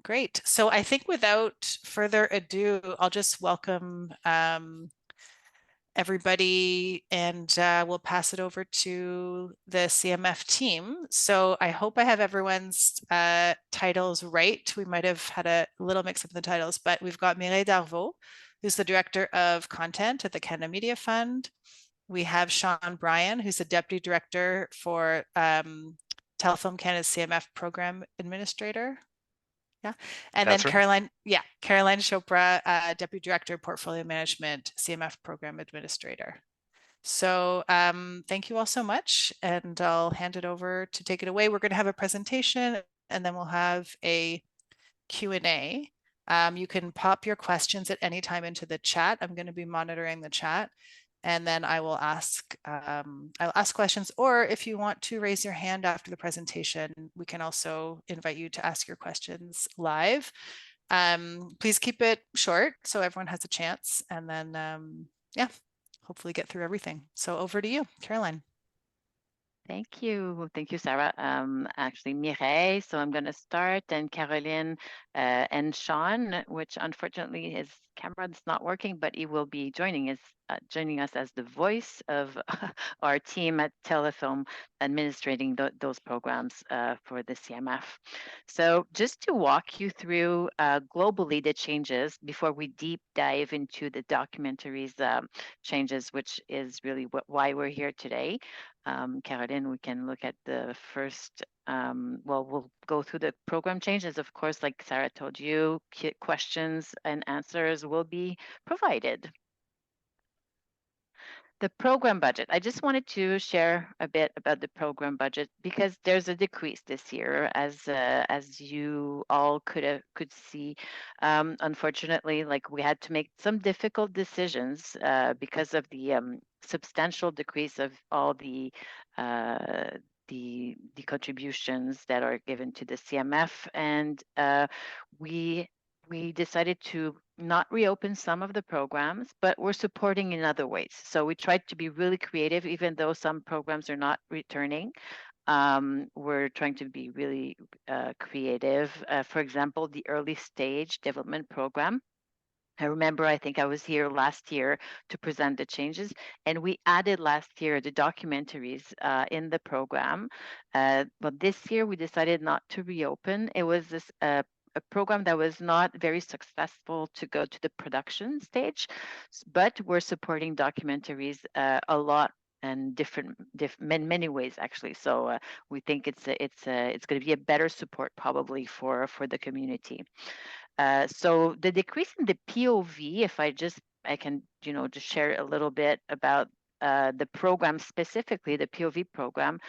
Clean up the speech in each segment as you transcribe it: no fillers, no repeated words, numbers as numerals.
Great. So I think without further ado, I'll just welcome everybody, and we'll pass it over to the CMF team. So I hope I have everyone's titles right. We might have had a little mix up in the titles, but we've got Mireille Darvaux, who's the Director of Content at the Canada Media Fund. We have Sean Bryan, who's the Deputy Director for Telefilm Canada's CMF Program Administrator. Yeah. And then That's right. Caroline Chopra, Deputy Director, Portfolio Management, CMF Program Administrator. So thank you all so much. And I'll hand it over to take it away. We're going to have a presentation and then we'll have a Q&A. You can pop your questions at any time into the chat. I'm going to be monitoring the chat. And then I'll ask questions, or if you want to raise your hand after the presentation, we can also invite you to ask your questions live. Please keep it short so everyone has a chance, and then yeah, hopefully get through everything. So over to you, Caroline. Thank you. Thank you, Sarah. Actually, Mireille. So I'm going to start, and Caroline and Sean, which unfortunately his camera is not working, but he will be joining us as the voice of our team at Telefilm, administrating those programs for the CMF. So just to walk you through globally the changes before we deep dive into the documentaries changes, which is really why we're here today. Caroline, we can look at the first, we'll go through the program changes. Of course, like Sarah told you, questions and answers will be provided. The program budget. I just wanted to share a bit about the program budget because there's a decrease this year, as you all could see. Unfortunately, like we had to make some difficult decisions because of the substantial decrease of all the contributions that are given to the CMF, and we decided to not reopen some of the programs, but we're supporting in other ways. So we tried to be really creative, even though some programs are not returning. We're trying to be really creative. For example, the early stage development program. I remember, I think I was here last year to present the changes, and we added last year the documentaries in the program. But this year we decided not to reopen. It was this a program that was not very successful to go to the production stage, but we're supporting documentaries a lot and many ways actually. So we think it's going to be a better support probably for the community. So the decrease in the POV, if I can just share a little bit about the program specifically, the POV program,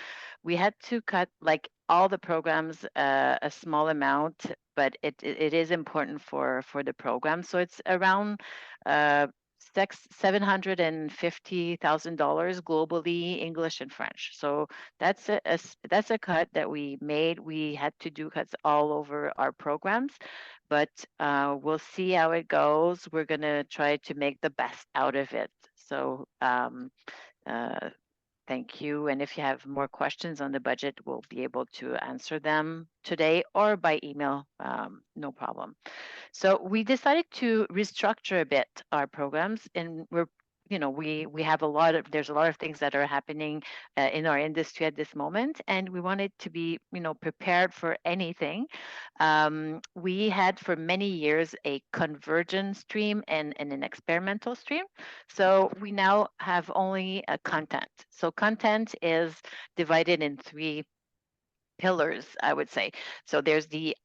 we had to cut like all the programs a small amount, but it is important for the program. So it's around $750,000 globally, English and French. So that's a cut that we made. We had to do cuts all over our programs, but we'll see how it goes. We're gonna try to make the best out of it. So thank you. And if you have more questions on the budget, we'll be able to answer them today or by email, no problem. So we decided to restructure a bit our programs, and we have there's a lot of things that are happening in our industry at this moment, and we wanted to be prepared for anything. We had for many years a convergent stream and an experimental stream. So we now have only a content. So content is divided in three pillars, I would say. So there's the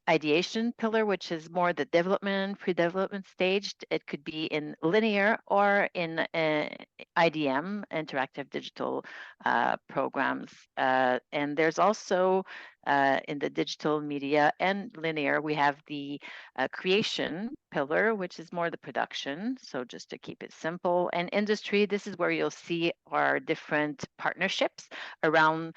ideation pillar, which is more the pre-development stage. It could be in linear or in IDM, interactive digital programs. And there's also in the digital media and linear, we have the creation pillar, which is more the production. So just to keep it simple. And industry, this is where you'll see our different partnerships around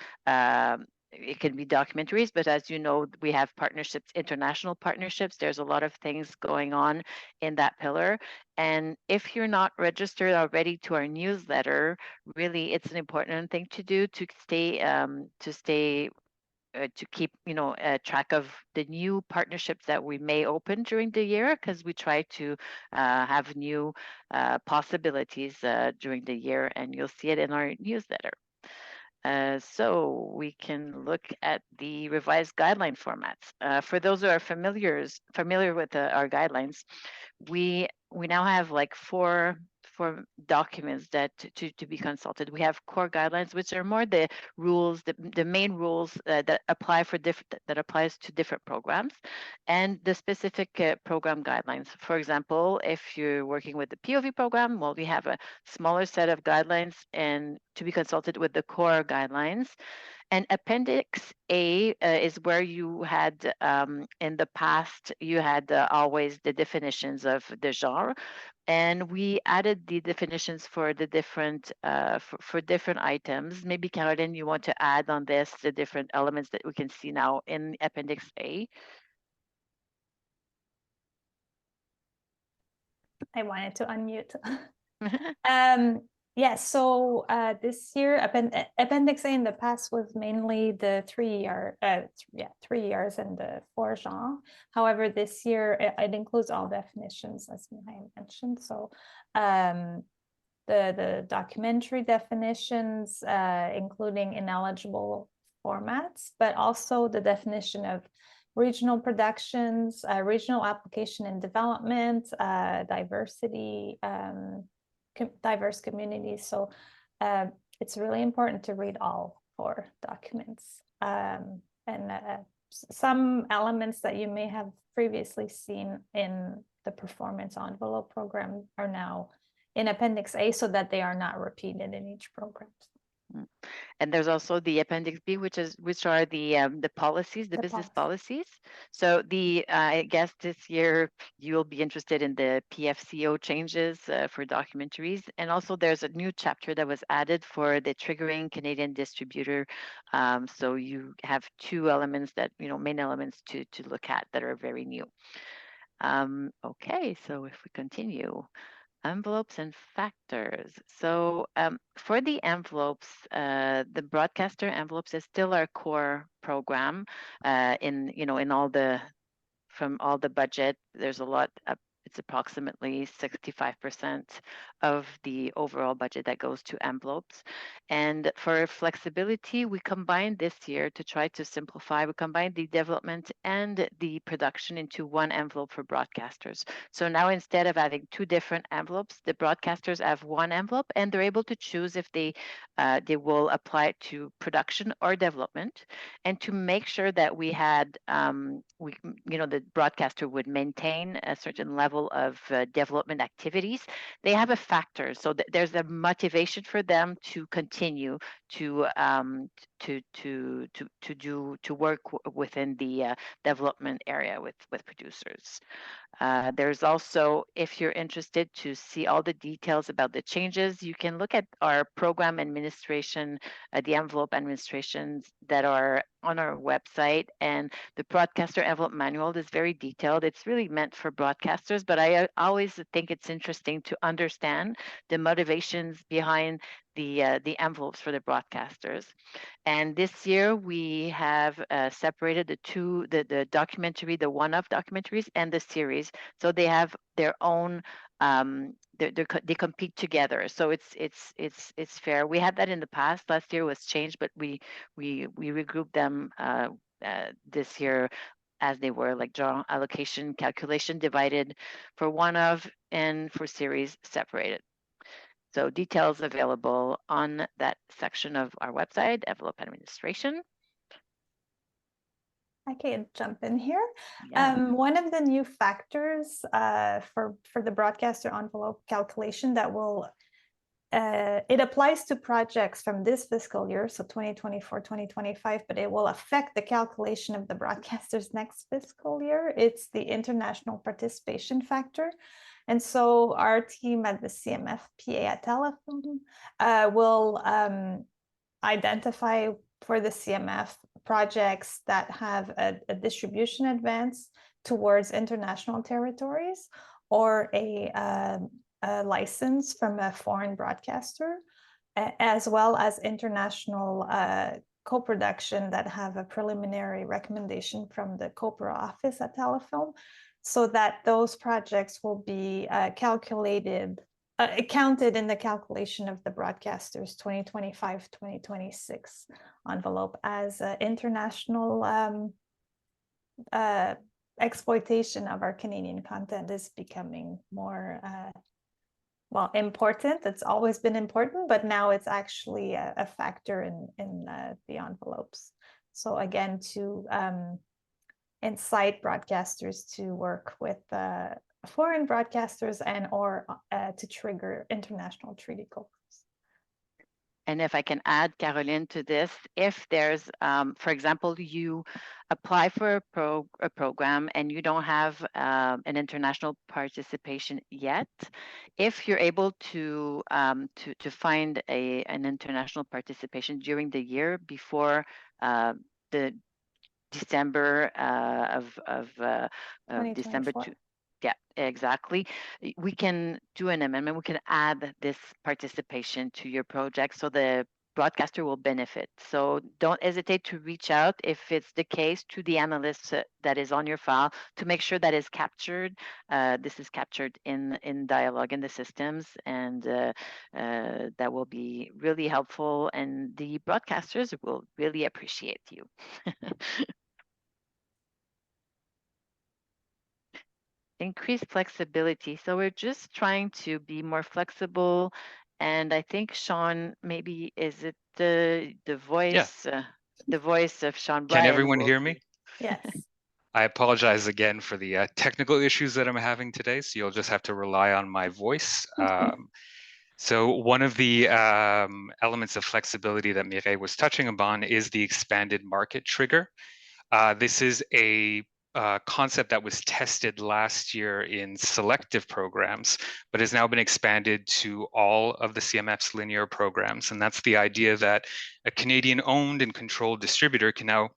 it can be documentaries, but as you know, we have partnerships, international partnerships. There's a lot of things going on in that pillar. And if you're not registered already to our newsletter, really, it's an important thing to do to stay to keep, track of the new partnerships that we may open during the year, because we try to have new possibilities during the year, and you'll see it in our newsletter. So we can look at the revised guideline formats. For those who are familiar with our guidelines, we now have like four documents that to be consulted. We have core guidelines, which are more the rules, the main rules that apply for that applies to different programs, and the specific program guidelines. For example, if you're working with the POV program, well, we have a smaller set of guidelines and to be consulted with the core guidelines. And Appendix A is where you had, in the past, you had always the definitions of the genre, and we added the definitions for the different for different items. Maybe Caroline, you want to add on this the different elements that we can see now in Appendix A? I wanted to unmute. Yes, so this year Appendix A in the past was mainly the 3 years and the 4 genre. However, this year it includes all definitions, as Mihai mentioned. So the documentary definitions, including ineligible formats, but also the definition of regional productions, regional application and development, diversity, diverse communities. So it's really important to read all 4 documents. And some elements that you may have previously seen in the performance envelope program are now in Appendix A, so that they are not repeated in each program. And there's also the Appendix B, which are the policies, the business policies. So I guess this year you'll be interested in the PFCO changes for documentaries, and also there's a new chapter that was added for the triggering Canadian distributor. So you have 2 elements that main elements to look at that are very new. Okay, so if we continue. Envelopes and factors. So for the envelopes, the broadcaster envelopes is still our core program. In all from all the budget, there's a lot. It's approximately 65% of the overall budget that goes to envelopes. And for flexibility, we combined this year to try to simplify. We combined the development and the production into one envelope for broadcasters. So now instead of having 2 different envelopes, the broadcasters have one envelope, and they're able to choose if they will apply it to production or development. And to make sure that we had, the broadcaster would maintain a certain level of development activities, they have a factor. So there's a motivation for them to continue to work within the development area with producers. There's also, if you're interested to see all the details about the changes, you can look at our program administration, the envelope administrations that are on our website, and the broadcaster envelope manual is very detailed. It's really meant for broadcasters, but I always think it's interesting to understand the motivations behind the envelopes for the broadcasters. And this year we have separated the documentary, the one-off documentaries, and the series. So they have their own. They compete together, so it's fair. We had that in the past. Last year was changed, but we regrouped them this year as they were, like genre allocation calculation divided for one-off and for series separated. So details available on that section of our website, envelope administration. I can jump in here. Yeah. One of the new factors for the broadcaster envelope calculation that will, it applies to projects from this fiscal year, so 2024, 2025, but it will affect the calculation of the broadcaster's next fiscal year. It's the international participation factor. And so our team at the CMF PA at Telefilm will identify for the CMF projects that have a distribution advance towards international territories, or a license from a foreign broadcaster, as well as international co-production that have a preliminary recommendation from the COPRA office at Telefilm, so that those projects will be counted in the calculation of the broadcaster's 2025-2026 envelope as international exploitation of our Canadian content is becoming more well, important. It's always been important, but now it's actually a factor in the envelopes. So again, to incite broadcasters to work with foreign broadcasters and or to trigger international treaty goals. And if I can add, Caroline, to this, if there's, for example, you apply for a program and you don't have an international participation yet, if you're able to find an international participation during the year before the December December 2. Yeah, exactly. We can do an amendment. We can add this participation to your project so the broadcaster will benefit. So don't hesitate to reach out if it's the case to the analyst that is on your file to make sure that is captured. This is captured in dialogue in the systems, and that will be really helpful, and the broadcasters will really appreciate you. Increased flexibility. So we're just trying to be more flexible. And I think Sean, maybe is it the voice, the voice of Sean Bryan? Can everyone hear me? Yes. I apologize again for the technical issues that I'm having today, so you'll just have to rely on my voice. So one of the elements of flexibility that Mireille was touching upon is the expanded market trigger. This is a concept that was tested last year in selective programs, but has now been expanded to all of the CMF's linear programs. And that's the idea that a Canadian-owned and controlled distributor can now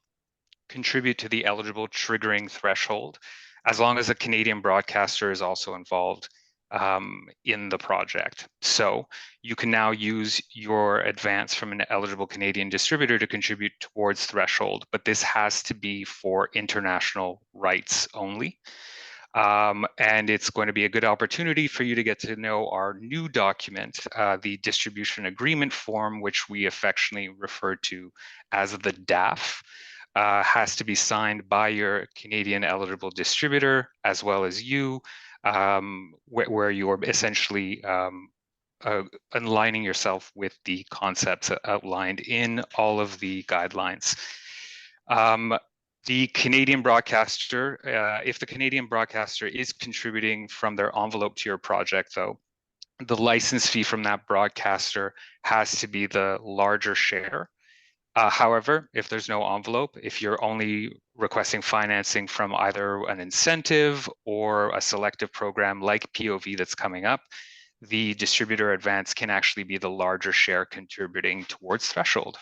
contribute to the eligible triggering threshold, as long as a Canadian broadcaster is also involved in the project. So you can now use your advance from an eligible Canadian distributor to contribute towards threshold, but this has to be for international rights only. And it's going to be a good opportunity for you to get to know our new document, the distribution agreement form, which we affectionately refer to as the DAF. Has to be signed by your Canadian eligible distributor as well as you, where you're essentially aligning yourself with the concepts outlined in all of the guidelines. The Canadian broadcaster, if the Canadian broadcaster is contributing from their envelope to your project, though, the license fee from that broadcaster has to be the larger share. However, if there's no envelope, if you're only requesting financing from either an incentive or a selective program like POV that's coming up, the distributor advance can actually be the larger share contributing towards threshold.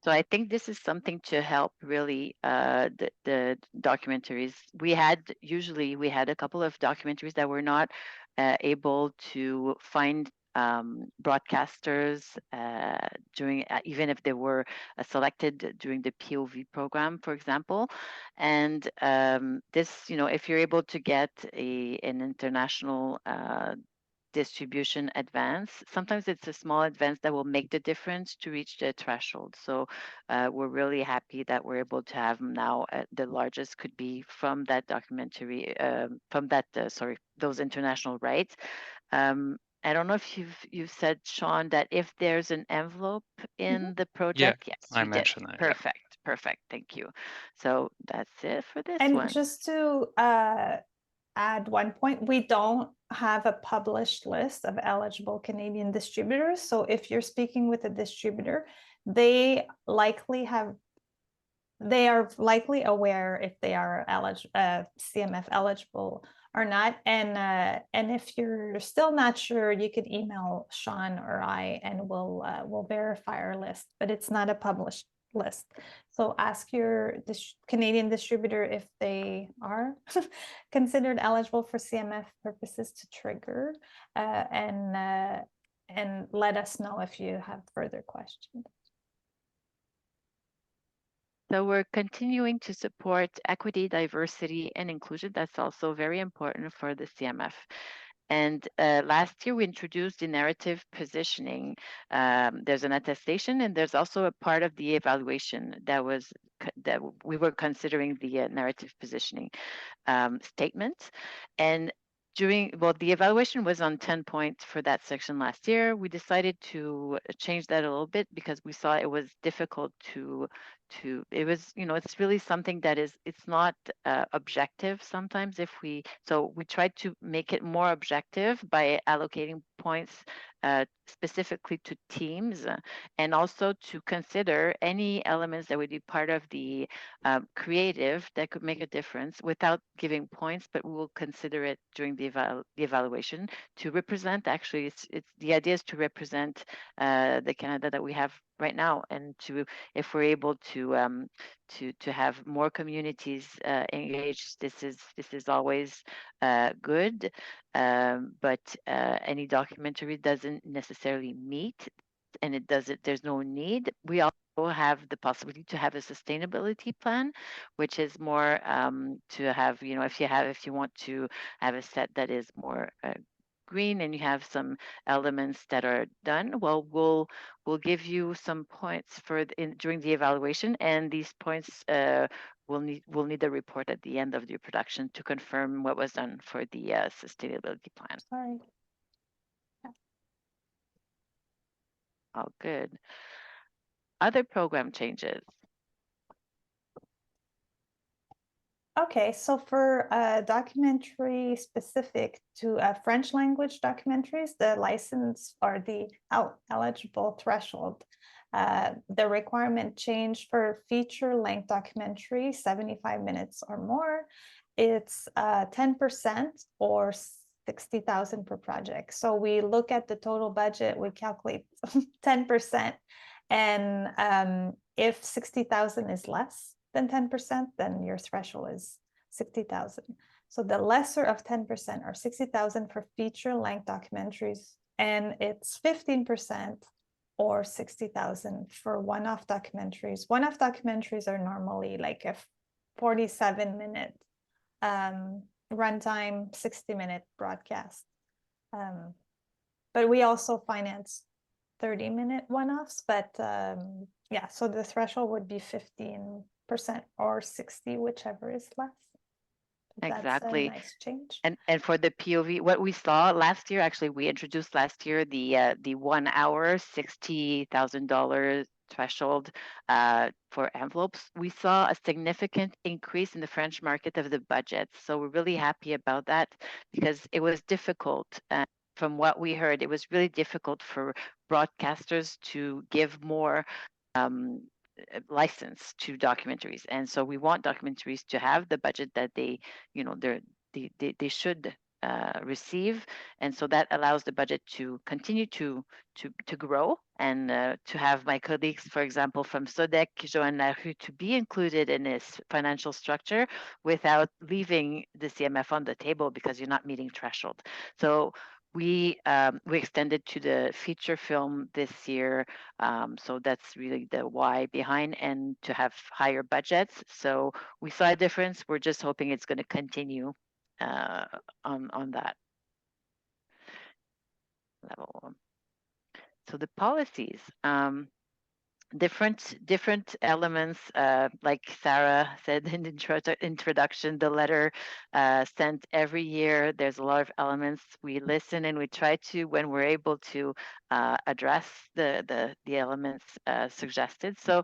So I think this is something to help really the documentaries. We had a couple of documentaries that were not able to find broadcasters during even if they were selected during the POV program, for example. And this, if you're able to get an international distribution advance, sometimes it's a small advance that will make the difference to reach the threshold. So we're really happy that we're able to have them now. The largest could be from that documentary, those international rights. I don't know if you've said, Sean, that if there's an envelope in the project. Yeah, yes, I mentioned that. Perfect, yeah. Perfect. Thank you. So that's it for this and one. And just to add one point, we don't have a published list of eligible Canadian distributors. So if you're speaking with a distributor, they are likely aware if they are CMF eligible or not. And if you're still not sure, you could email Sean or I, and we'll verify our list. But it's not a published list. So ask your Canadian distributor if they are considered eligible for CMF purposes to trigger, and let us know if you have further questions. So we're continuing to support equity, diversity, and inclusion. That's also very important for the CMF. And last year we introduced the narrative positioning. There's an attestation, and there's also a part of the evaluation that we were considering the narrative positioning statement. And the evaluation was on 10 points for that section last year. We decided to change that a little bit because we saw it was difficult it's really something that it's not objective sometimes so we tried to make it more objective by allocating points specifically to teams and also to consider any elements that would be part of the creative that could make a difference without giving points, but we will consider it during the evaluation to represent. Actually, it's the idea is to represent the Canada that we have right now, and if we're able to have more communities engaged, this is always good. But any documentary doesn't necessarily meet, and there's no need. We also have the possibility to have a sustainability plan, which is more to have, if you want to have a set that is more green and you have some elements that are done, well, we'll give you some points during the evaluation, and these points we'll need a report at the end of your production to confirm what was done for the sustainability plan. Sorry. All good. Other program changes. Okay, so for documentary specific to French language documentaries, the license or the eligible threshold, the requirement change for feature length documentary, 75 minutes or more, it's 10% or 60,000 per project. So we look at the total budget, we calculate 10%, and if 60,000 is less than 10%, then your threshold is 60,000. So the lesser of 10% or 60,000 for feature length documentaries, and it's 15% or 60,000 for one-off documentaries. One-off documentaries are normally like a 47-minute runtime, 60-minute broadcast. But we also finance 30-minute one-offs, but yeah, so the threshold would be 15% or 60, whichever is less. Exactly. That's a nice change. And for the POV, what we saw last year, actually, we introduced last year the 1 hour $60,000 threshold for envelopes. We saw a significant increase in the French market of the budget. So we're really happy about that because it was difficult. From what we heard, it was really difficult for broadcasters to give more license to documentaries, and so we want documentaries to have the budget that they should receive, and so that allows the budget to continue to grow and to have my colleagues, for example, from SODEC, Joanne Larue, to be included in this financial structure without leaving the CMF on the table because you're not meeting threshold. So we extended to the feature film this year, so that's really the why behind, and to have higher budgets. So we saw a difference. We're just hoping it's going to continue on that level. So the policies. Different elements, like Sarah said in the introduction, the letter sent every year. There's a lot of elements. We listen and we try to, when we're able to, address the elements suggested. So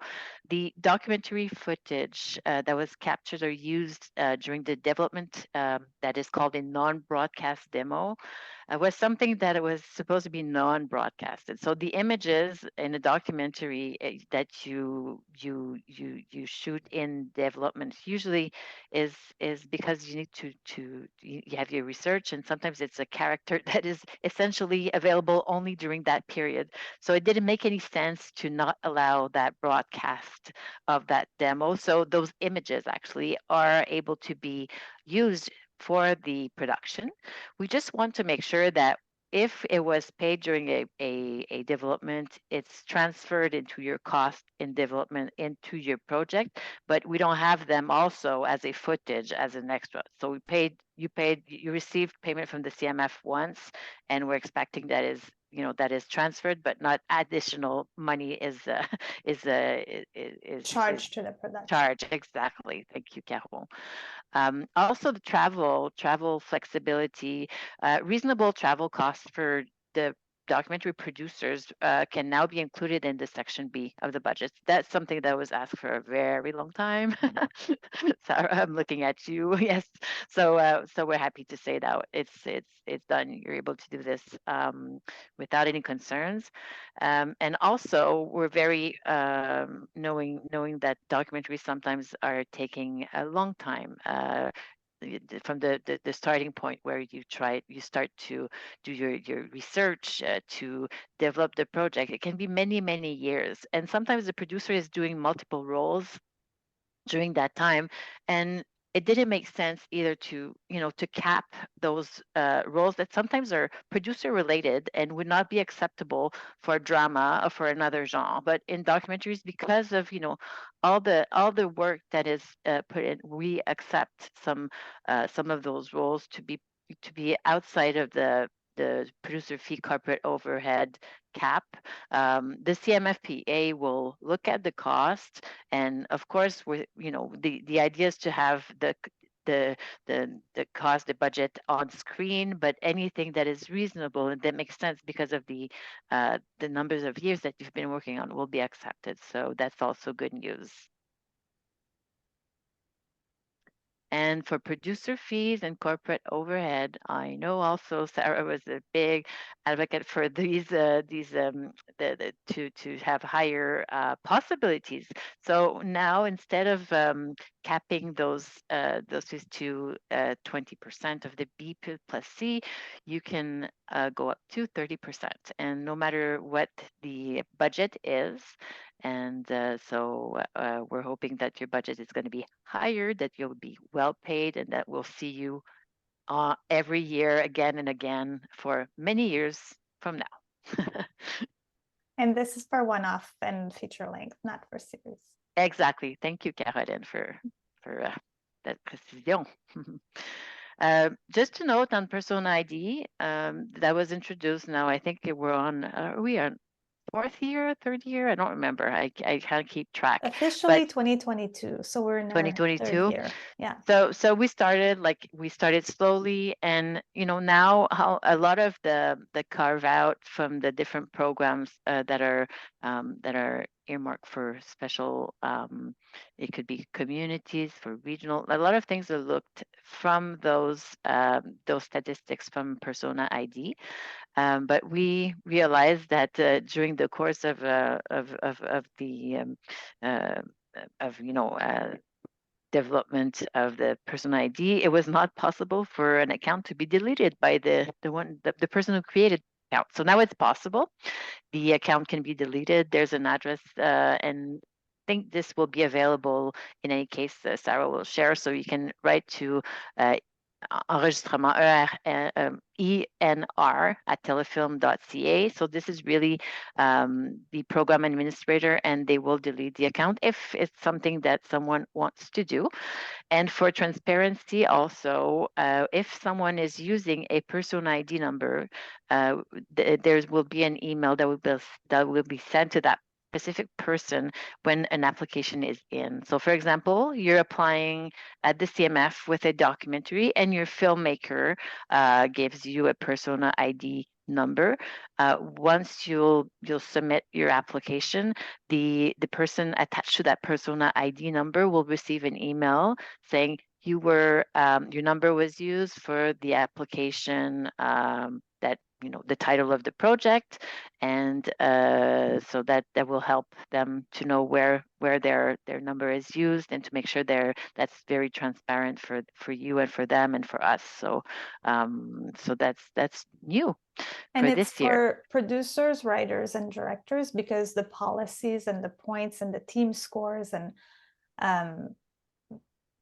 the documentary footage that was captured or used during the development that is called a non-broadcast demo was something that it was supposed to be non-broadcasted. So the images in a documentary that you shoot in development usually is because you need you have your research, and sometimes it's a character that is essentially available only during that period. So it didn't make any sense to not allow that broadcast of that demo. So those images actually are able to be used for the production. We just want to make sure that if it was paid during a development, it's transferred into your cost in development into your project, but we don't have them also as a footage as an extra. So you received payment from the CMF once, and we're expecting that is transferred, but not additional money is Charged to the production. charged. Exactly. Thank you, Carol. Also, the travel flexibility, reasonable travel costs for the documentary producers can now be included in the section B of the budget. That's something that was asked for a very long time. Sarah, I'm looking at you. Yes. So we're happy to say that it's done. You're able to do this without any concerns. And also, we're very knowing that documentaries sometimes are taking a long time. From the starting point where you start to do your research to develop the project, it can be many years, and sometimes the producer is doing multiple roles during that time, and it didn't make sense either to cap those roles that sometimes are producer related and would not be acceptable for drama or for another genre. But in documentaries, because of all the work that is put in, we accept some of those roles to be outside of the producer fee corporate overhead cap. The CMFPA will look at the cost, and of course, the idea is to have the cost, the budget on screen, but anything that is reasonable and that makes sense because of the numbers of years that you've been working on will be accepted. So that's also good news. And for producer fees and corporate overhead, I know also Sarah was a big advocate for to have higher possibilities. So now, instead of capping those fees to 20% of the B plus C, you can go up to 30%, and no matter what the budget is. And so we're hoping that your budget is going to be higher, that you'll be well paid, and that we'll see you every year again and again for many years from now. And this is for one-off and feature length, not for series. Exactly. Thank you, Caroline, for that precision. Just to note on Persona ID, that was introduced now. I think we're on, we are fourth year, third year. I don't remember. I can't keep track. Officially 2022, so we're in our 2022. third year. Yeah. So we started slowly, and now how a lot of the carve out from the different programs that are earmarked for special. It could be communities, for regional. A lot of things are looked from those statistics from Persona ID. But we realized that during the course of development of the Persona ID, it was not possible for an account to be deleted by the person who created the account. So now it's possible. The account can be deleted. There's an address, and I think this will be available in any case. Sarah will share, so you can write to enregistrement enr@telefilm.ca. So this is really the program administrator, and they will delete the account if it's something that someone wants to do. And for transparency also, if someone is using a Persona ID number, there will be an email that will be sent to that specific person when an application is in. So for example, you're applying at the CMF with a documentary, and your filmmaker gives you a Persona ID number. Once you'll submit your application, the person attached to that Persona ID number will receive an email saying your number was used for the application, that the title of the project, and so that will help them to know where their number is used, and to make sure that's very transparent for you and for them and for us. So that's new. And for it's this year. for producers, writers, and directors, because the policies and the points and the team scores and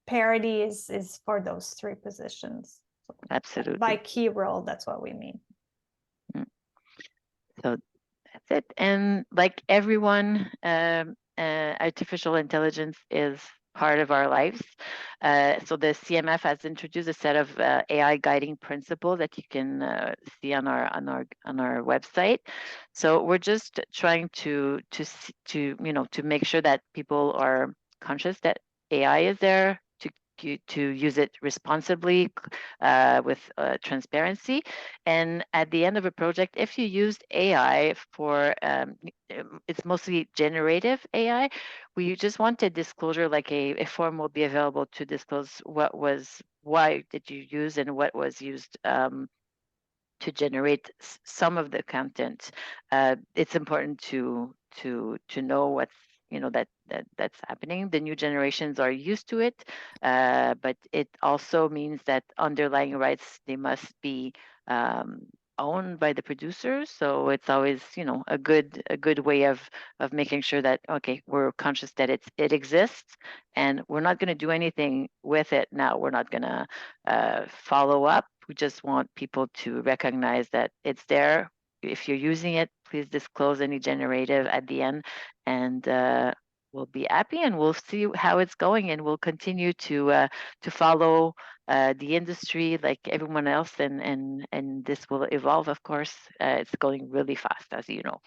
parity is for those three positions. Absolutely. By key role, that's what we mean. So that's it. And like everyone, artificial intelligence is part of our lives. So the CMF has introduced a set of AI guiding principles that you can see on our website. So we're just trying to make sure that people are conscious that AI is there to use it responsibly with transparency. And at the end of a project, if you used AI for, it's mostly generative AI, we just want a disclosure, like a form will be available to disclose why did you use and what was used to generate some of the content. It's important to know what's that's happening. The new generations are used to it, but it also means that underlying rights, they must be owned by the producers. So it's always a good way of making sure that, okay, we're conscious that it exists, and we're not going to do anything with it now. We're not going to follow up. We just want people to recognize that it's there. If you're using it, please disclose any generative at the end, and we'll be happy, and we'll see how it's going, and we'll continue to follow the industry like everyone else, and this will evolve. Of course, it's going really fast, as you know.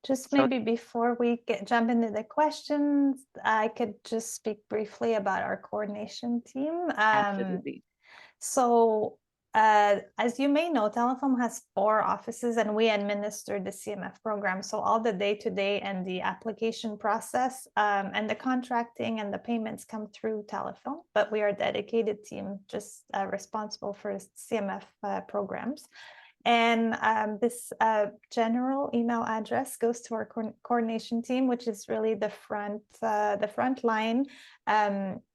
Just So- maybe before we jump into the questions, I could just speak briefly about our coordination team. Absolutely. So as you may know, Telephone has 4 offices, and we administer the CMF program. So all the day-to-day and the application process and the contracting and the payments come through Telephone, but we are a dedicated team just responsible for CMF programs. And this general email address goes to our coordination team, which is really the front line.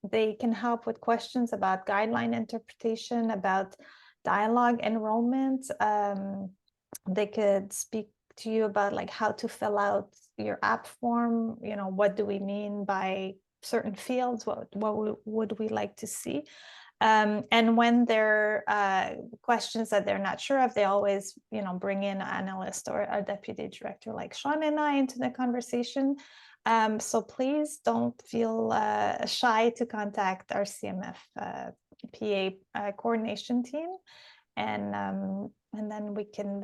They can help with questions about guideline interpretation, about dialogue enrollment. They could speak to you about like how to fill out your app form. What do we mean by certain fields? What would we like to see? And when there are questions that they're not sure of, they always, bring in an analyst or a deputy director like Sean and I into the conversation. So please don't feel shy to contact our CMF PA coordination team, and then we can,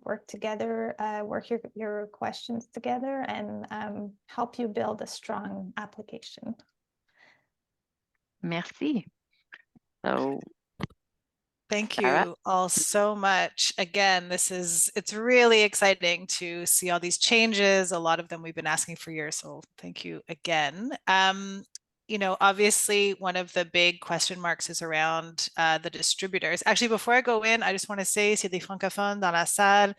work together, work your questions together, and help you build a strong application. Merci. So Thank Sarah? you all so much. Again, it's really exciting to see all these changes. A lot of them we've been asking for years, so thank you again. Obviously one of the big question marks is around the distributors. Actually, before I go in, I just want to say, s'il y a des francophones dans la salle,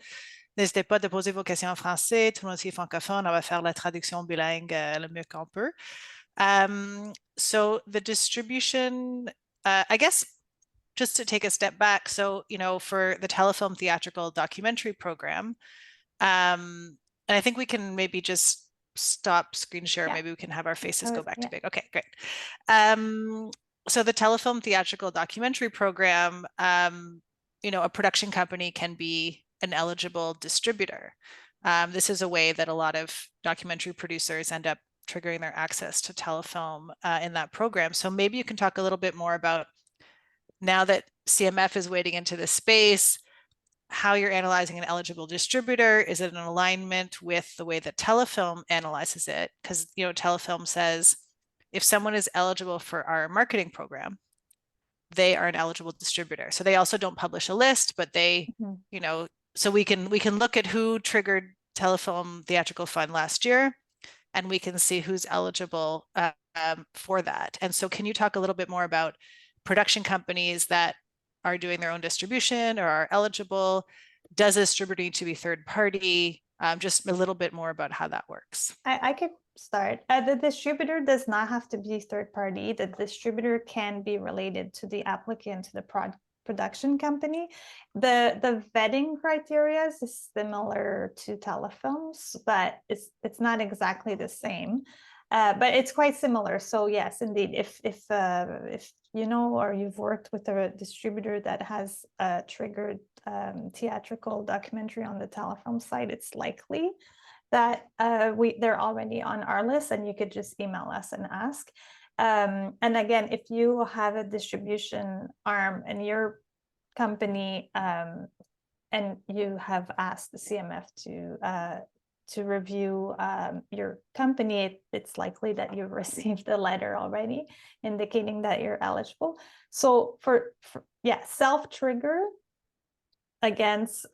n'hésitez pas à poser vos questions en français. Tout le monde ici est francophone. On va faire la traduction bilingue le mieux qu'on peut. So the distribution, I guess, just to take a step back, so for the telefilm theatrical documentary program, and I think we can maybe just stop screen share. Yeah. Maybe we can have our faces go back to yeah. big. Okay, great. So the telefilm theatrical documentary program, a production company can be an eligible distributor. This is a way that a lot of documentary producers end up triggering their access to telefilm in that program. So maybe you can talk a little bit more about, now that CMF is wading into this space, how you're analyzing an eligible distributor. Is it in alignment with the way that telefilm analyzes it? Because telefilm says if someone is eligible for our marketing program, they are an eligible distributor. So they also don't publish a list, but they, so we can look at who triggered telefilm theatrical fund last year, and we can see who's eligible for that. And so can you talk a little bit more about production companies that are doing their own distribution or are eligible? Does a distributor need to be third party? Just a little bit more about how that works. I could start. The distributor does not have to be third party. The distributor can be related to the applicant, to the production company. The vetting criteria is similar to telefilms, but it's not exactly the same. But it's quite similar. So yes, indeed, if or you've worked with a distributor that has triggered theatrical documentary on the telefilm site, it's likely that they're already on our list, and you could just email us and ask. And again, if you have a distribution arm in your company and you have asked the CMF to review your company, it's likely that you've received a letter already indicating that you're eligible. So for self-trigger against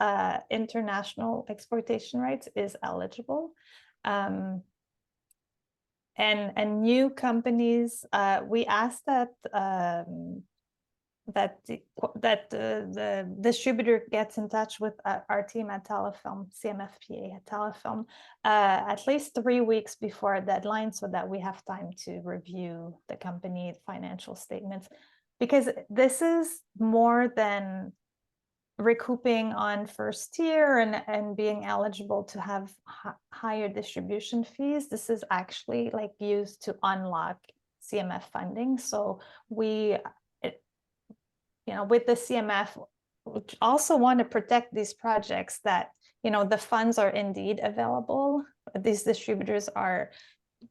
international exportation rights is eligible. And new companies, we asked that the distributor gets in touch with our team at Telefilm, CMFPA at Telefilm, at least 3 weeks before a deadline, so that we have time to review the company financial statements. Because this is more than recouping on first tier and being eligible to have higher distribution fees. This is actually like used to unlock CMF funding. So with the CMF, we also want to protect these projects that, the funds are indeed available. These distributors are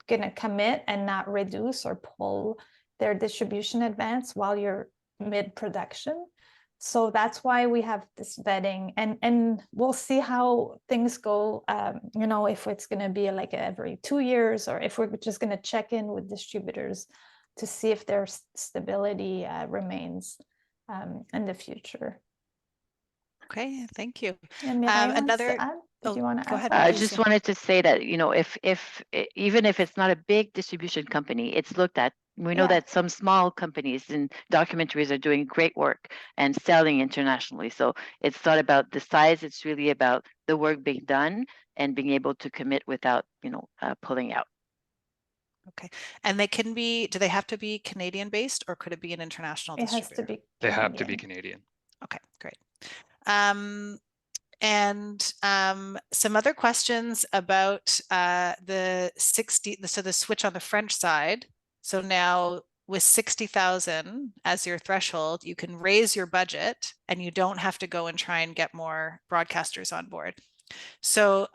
going to commit and not reduce or pull their distribution advance while you're mid-production. So that's why we have this vetting, and we'll see how things go, if it's going to be like every 2 years, or if we're just going to check in with distributors to see if their stability remains in the future. Okay, thank you. And Another. Did you want to go add? ahead. I Please, just yeah. wanted to say that, even if it's not a big distribution company, it's looked at. We know that some small companies and documentaries are doing great work and selling internationally. So it's not about the size, it's really about the work being done and being able to commit without, pulling out. Okay, and do they have to be Canadian based, or could it be an international distributor? It has to be They Canadian. have to be Canadian. Okay, great. And some other questions about the switch on the French side. So now with 60,000 as your threshold, you can raise your budget and you don't have to go and try and get more broadcasters on board. So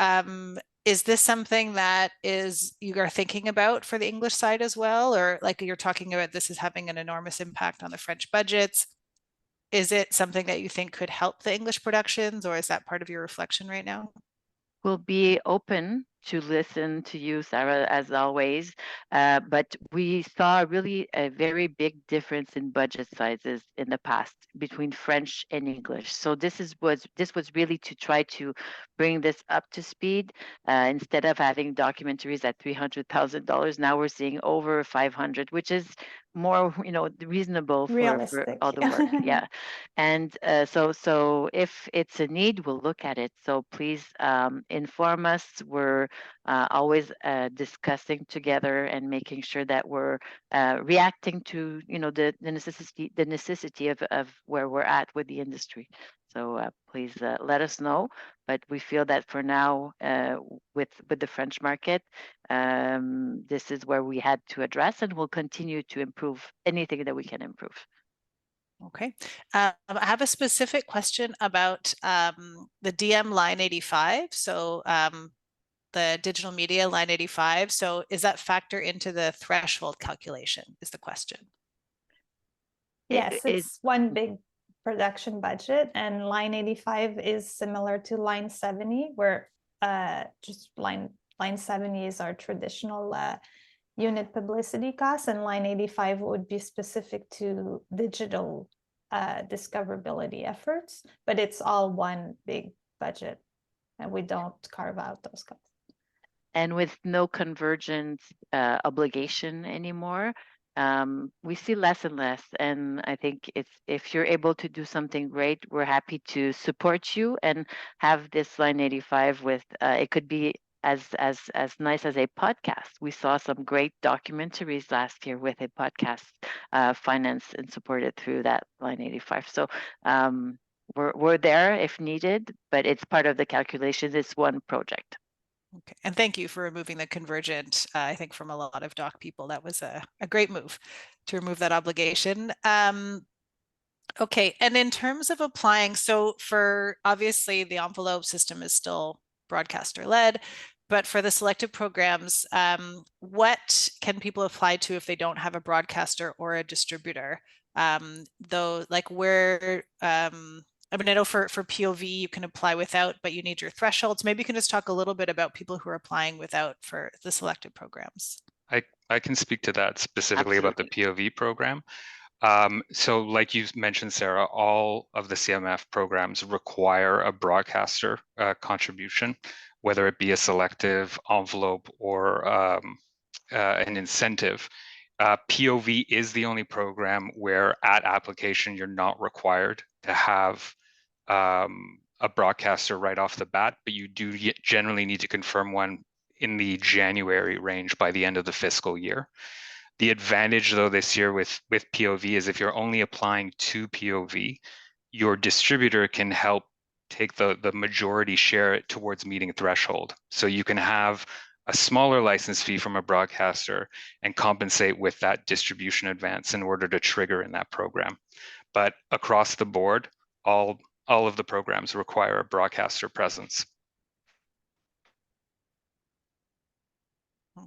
is this something that you are thinking about for the English side as well? Or like you're talking about, this is having an enormous impact on the French budgets. Is it something that you think could help the English productions, or is that part of your reflection right now? We'll be open to listen to you, Sarah, as always. But we saw really a very big difference in budget sizes in the past between French and English. So this was really to try to bring this up to speed. Instead of having documentaries at $300,000, now we're seeing over 500, which is more, reasonable for all the work. Yeah. And so if it's a need, we'll look at it. So please inform us. We're always discussing together and making sure that we're reacting to, the necessity of where we're at with the industry. So please let us know. But we feel that for now, with the French market, this is where we had to address, and we'll continue to improve anything that we can improve. Okay. I have a specific question about the DM line 85. So the digital media line 85. So is that factor into the threshold calculation is the question? Yes, it's one big production budget, and line 85 is similar to line 70, where just line 70 is our traditional unit publicity costs, and line 85 would be specific to digital discoverability efforts, but it's all one big budget, and we don't carve out those costs. And with no convergence obligation anymore, we see less and less. And I think if you're able to do something great, we're happy to support you and have this line 85 with, it could be as nice as a podcast. We saw some great documentaries last year with a podcast financed and supported through that line 85. So we're there if needed, but it's part of the calculations. It's one project. Okay, and thank you for removing the convergent. I think from a lot of doc people, that was a great move to remove that obligation. Okay, and in terms of applying, so for obviously the envelope system is still broadcaster led, but for the selective programs, what can people apply to if they don't have a broadcaster or a distributor? Though, like where, I mean, I know for POV you can apply without, but you need your thresholds. Maybe you can just talk a little bit about people who are applying without for the selective programs. I can speak to that specifically about the Absolutely. POV program. So like you mentioned, Sarah, all of the CMF programs require a broadcaster contribution, whether it be a selective envelope or an incentive. POV is the only program where at application, you're not required to have a broadcaster right off the bat, but you do generally need to confirm one in the January range by the end of the fiscal year. The advantage though this year with POV is if you're only applying to POV, your distributor can help take the majority share towards meeting threshold. So you can have a smaller license fee from a broadcaster and compensate with that distribution advance in order to trigger in that program. But across the board, all of the programs require a broadcaster presence.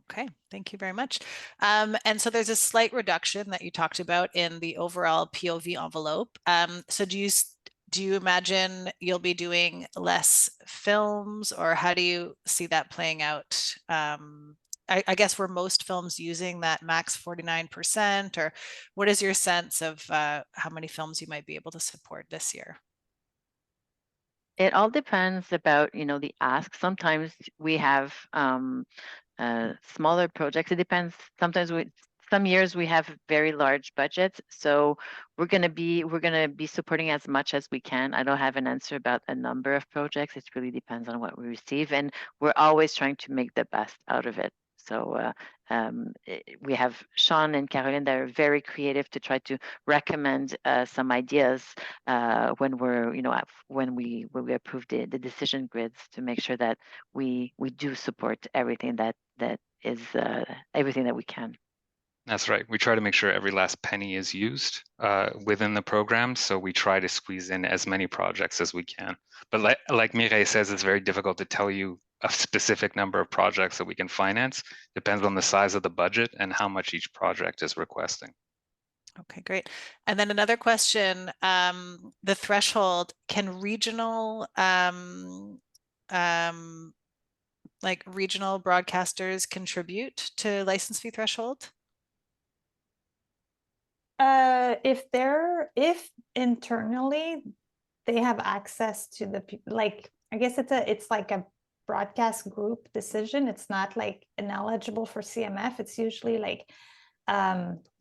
Okay, thank you very much. And so there's a slight reduction that you talked about in the overall POV envelope. So do you imagine you'll be doing less films, or how do you see that playing out? I guess were most films using that max 49%, or what is your sense of how many films you might be able to support this year? It all depends about, the ask. Sometimes we have smaller projects. It depends. Sometimes some years we have very large budgets, so we're gonna be supporting as much as we can. I don't have an answer about a number of projects. It really depends on what we receive, and we're always trying to make the best out of it. So we have Sean and Caroline that are very creative to try to recommend some ideas when we're, when we approve the decision grids to make sure that we do support everything that is everything that we can. That's right. We try to make sure every last penny is used within the program. So we try to squeeze in as many projects as we can. But like Mireille says, it's very difficult to tell you a specific number of projects that we can finance. Depends on the size of the budget and how much each project is requesting. Okay, great. And then another question, the threshold, can regional like regional broadcasters contribute to license fee threshold? If internally they have access to the like, I guess it's like a broadcast group decision. It's not like ineligible for CMF. It's usually like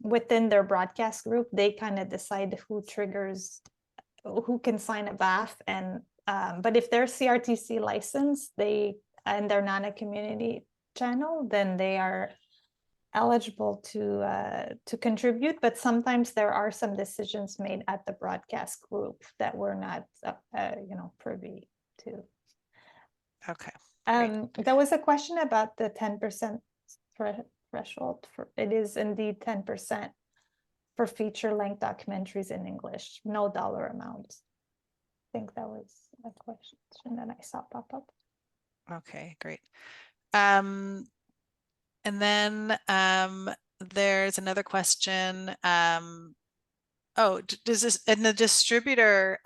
within their broadcast group, they kind of decide who triggers, who can sign a BAF. And but if they're CRTC licensed, and they're not a community channel, then they are eligible to contribute. But sometimes there are some decisions made at the broadcast group that we're not privy to. Okay. There was a question about the 10% threshold. It is indeed 10% for feature-length documentaries in English, no dollar amount. I think that was a question that I saw pop up. Okay, great. And then there's another question. Oh, does this, and the distributor,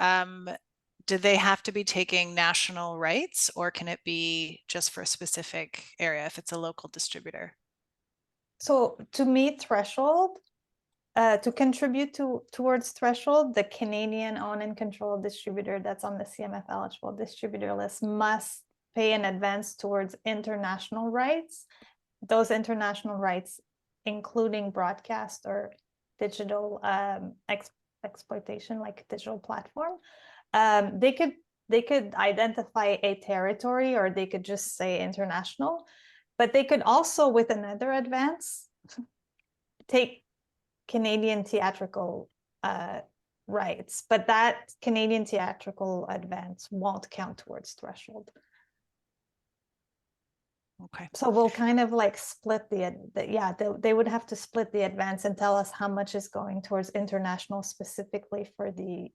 do they have to be taking national rights, or can it be just for a specific area if it's a local distributor? So to meet threshold, to contribute towards threshold, the Canadian owned and controlled distributor that's on the CMF eligible distributor list must pay in advance towards international rights. Those international rights, including broadcast or digital exploitation, like digital platform. They could identify a territory, or they could just say international, but they could also, with another advance, take Canadian theatrical rights, but that Canadian theatrical advance won't count towards threshold. Okay. So we'll kind of like split they would have to split the advance and tell us how much is going towards international specifically for the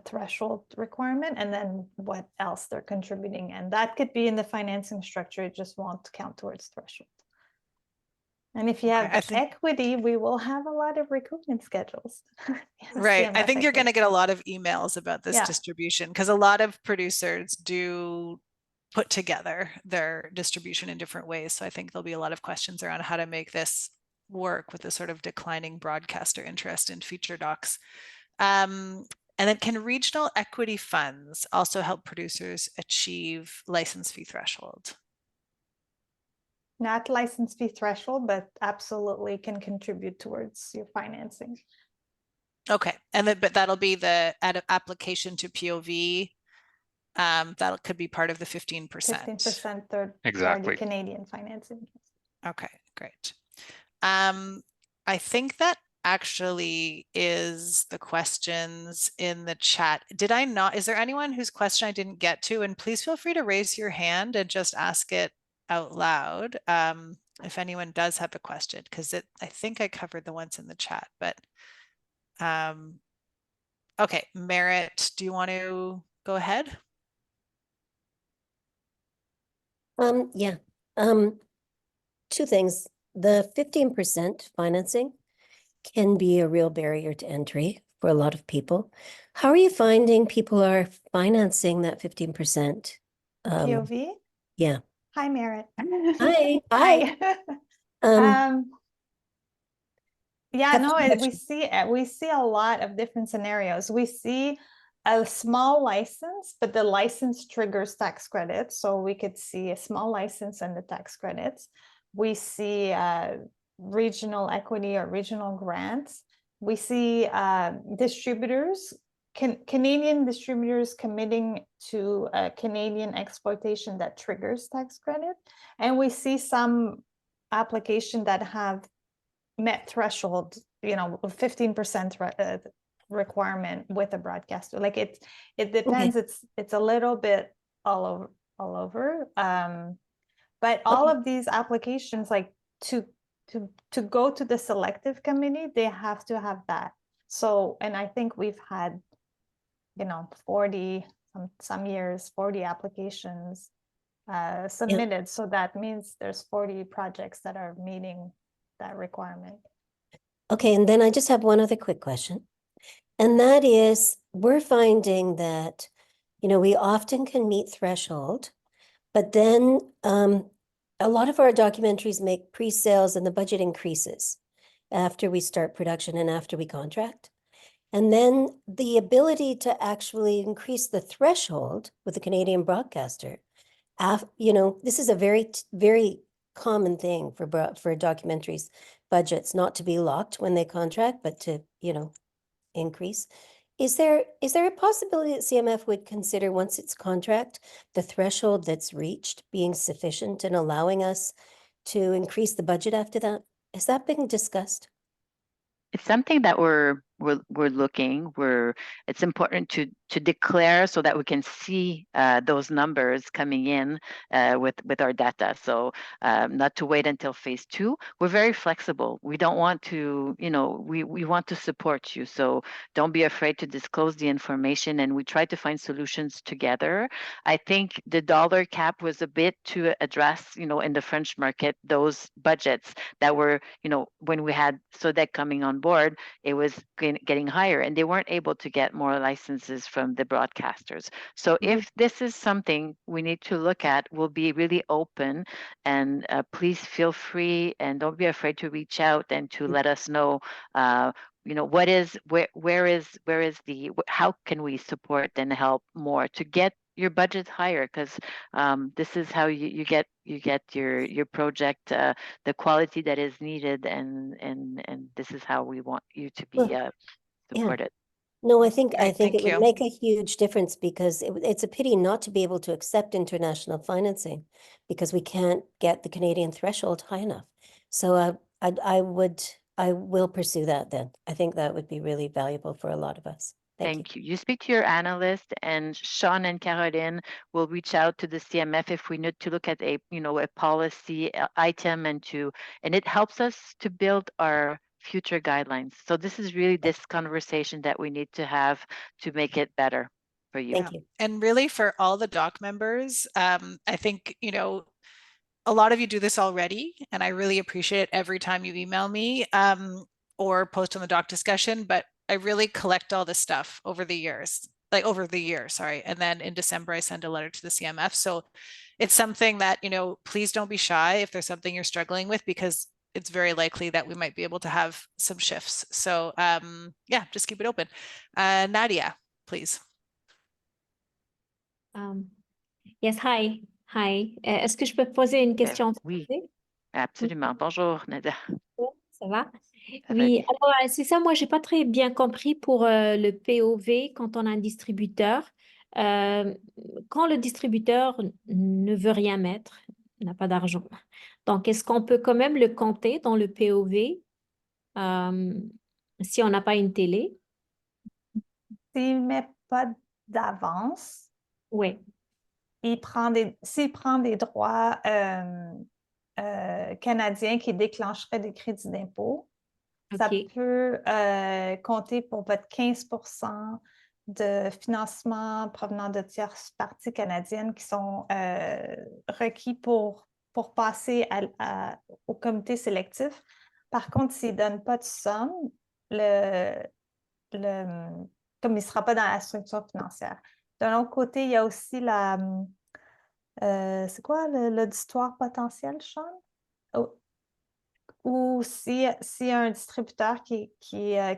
threshold requirement, and then what else they're contributing. And that could be in the financing structure. It just won't count towards threshold. And if you Okay, have I think- equity, we will have a lot of recoupment schedules. Right. I CMF think you're going to equity. get a lot of emails about this Yeah. distribution, because a lot of producers do put together their distribution in different ways. So I think there'll be a lot of questions around how to make this work with the sort of declining broadcaster interest in feature docs. And then can regional equity funds also help producers achieve license fee threshold? Not license fee threshold, but absolutely can contribute towards your financing. Okay, and then but that'll be the application to POV. That could be part of the 15%. 15% third Exactly. party Canadian financing. Okay, great. I think that actually is the questions in the chat. Did I not? Is there anyone whose question I didn't get to? And please feel free to raise your hand and just ask it out loud. If anyone does have a question, because I think I covered the ones in the chat, but okay, Merritt, do you want to go ahead? Yeah. Two things. The 15% financing can be a real barrier to entry for a lot of people. How are you finding people are financing that 15%? POV? Yeah. Hi, Merritt. Hi. Hi. Yeah, have no, you we see a lot of different scenarios. We see a small license, but the license triggers tax credits. So we could see a small license and the tax credits. We see regional equity or regional grants. We see distributors, Canadian distributors committing to a Canadian exploitation that triggers tax credit. And we see some application that have met threshold, 15% requirement with a broadcaster. Like it depends. Okay. It's a little bit all over. But all of these applications, like to go to the selective committee, they have to have that. So, and I think we've had 40 some years 40 applications submitted. So that means there's 40 projects that are meeting that requirement. Okay, and then I just have one other quick question. And that is, we're finding that, we often can meet threshold, but then a lot of our documentaries make pre-sales and the budget increases after we start production and after we contract. And then the ability to actually increase the threshold with the Canadian broadcaster, this is a very, very common thing for documentaries budgets not to be locked when they contract, but to, increase. Is there a possibility that CMF would consider, once it's contract, the threshold that's reached being sufficient and allowing us to increase the budget after that? Has that been discussed? It's something that we're looking. It's important to declare so that we can see those numbers coming in with our data. So not to wait until phase 2. We're very flexible. We don't want to, we want to support you. So don't be afraid to disclose the information, and we try to find solutions together. I think the dollar cap was a bit to address, in the French market, those budgets that were, when we had SODEC coming on board, it was getting higher, and they weren't able to get more licenses from the broadcasters. So if this is something we need to look at, we'll be really open, and please feel free and don't be afraid to reach out and to let us know what is, where is the, how can we support and help more to get your budget higher, because this is how you get your project the quality that is needed, and this is how we want you to be supported. No, I think Great, it would you. make a huge difference, because it's a pity not to be able to accept international financing because we can't get the Canadian threshold high enough. So I will pursue that then. I think that would be really valuable for a lot of us. Thank you. You speak to your analyst, and Sean and Caroline will reach out to the CMF if we need to look at a policy item and it helps us to build our future guidelines. So this is really this conversation that we need to have to make it better for you. Thank you. And really for all the doc members, I think, a lot of you do this already, and I really appreciate it every time you email me or post on the doc discussion, but I really collect all this stuff over the year, sorry. And then in December, I send a letter to the CMF. So it's something that, please don't be shy if there's something you're struggling with, because it's very likely that we might be able to have some shifts. So yeah, just keep it open. Nadia, please. Yes, hi. Hi. Est-ce que je peux poser une question en Oui, français? absolument. Bonjour, Nadia. Ça va? Ça va Oui, bien. alors c'est ça, moi, j'ai pas très bien compris pour le POV quand on a un distributeur. Quand le distributeur ne veut rien mettre, n'a pas d'argent. Donc, est-ce qu'on peut quand même le compter dans le POV si on n'a pas une télé? S'il ne met pas d'avance, Oui. s'il prend des droits canadiens qui déclencheraient des crédits d'impôt, ça OK. peut compter pour votre 15% de financement provenant de tierces parties canadiennes qui sont requis pour passer au comité sélectif. Par contre, s'il ne donne pas de somme, comme il ne sera pas dans la structure financière. D'un autre côté, il y a aussi c'est quoi l'auditoire potentiel, Sean? Ou s'il y a un distributeur qui